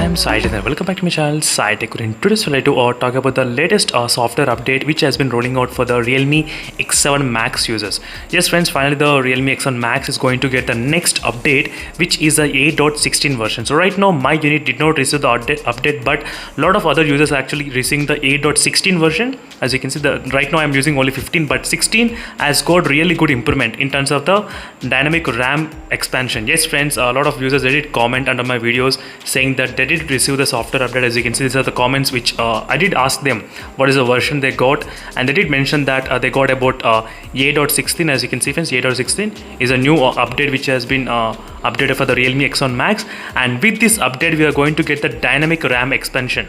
I'm Sai and welcome back to my channel Sai Tech. In today's video, to talk about the latest software update which has been rolling out for the Realme X7 Max users. Yes friends, finally the Realme X7 Max is going to get the next update, which is the 8.16 version. So right now my unit did not receive the update, but a lot of other users are actually receiving the 8.16 version. As you can see, right now I'm using only 15, but 16 has got really good improvement in terms of the dynamic RAM expansion. Yes friends, a lot of users did comment under my videos saying that they did receive the software update. As you can see, these are the comments which I did ask them what is the version they got, and they did mention that they got about 8.16. As you can see friends, 8.16 is a new update which has been updated for the Realme X7 Max, and with this update we are going to get the dynamic RAM expansion.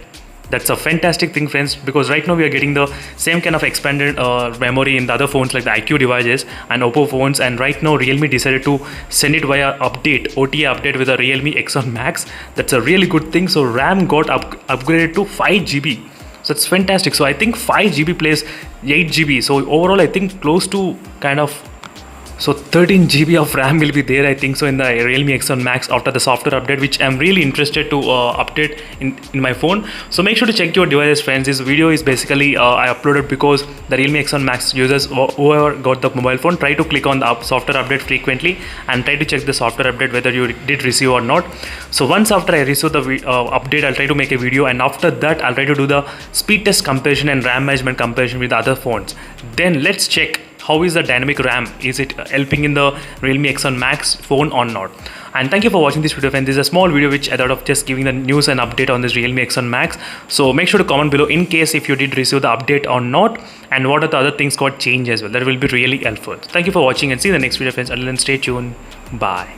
That's a fantastic thing friends, because right now we are getting the same kind of expanded memory in the other phones like the iQOO devices and Oppo phones, and right now Realme decided to send it via OTA update with the Realme X7 Max. That's a really good thing. So RAM got upgraded to 5 GB. So it's fantastic. So I think 5 GB plays 8 GB. So overall I think close to kind of 13 GB of RAM will be there, I think so, in the Realme X7 Max after the software update, which I'm really interested to update in my phone. So make sure to check your devices friends. This video is basically I uploaded because the Realme X7 Max users, whoever got the mobile phone, try to click on the software update frequently and try to check the software update whether you did receive or not. So once after I receive the update, I'll try to make a video, and after that I'll try to do the speed test comparison and RAM management comparison with the other phones. Then let's check how is the dynamic RAM, is it helping in the Realme X7 Max phone or not. And thank you for watching this video friends. This is a small video which I thought of just giving the news and update on this Realme X7 Max. So make sure to comment below in case if you did receive the update or not, and what are the other things got changed as well. That will be really helpful. Thank you for watching and see you in the next video friends. Until then, stay tuned. Bye.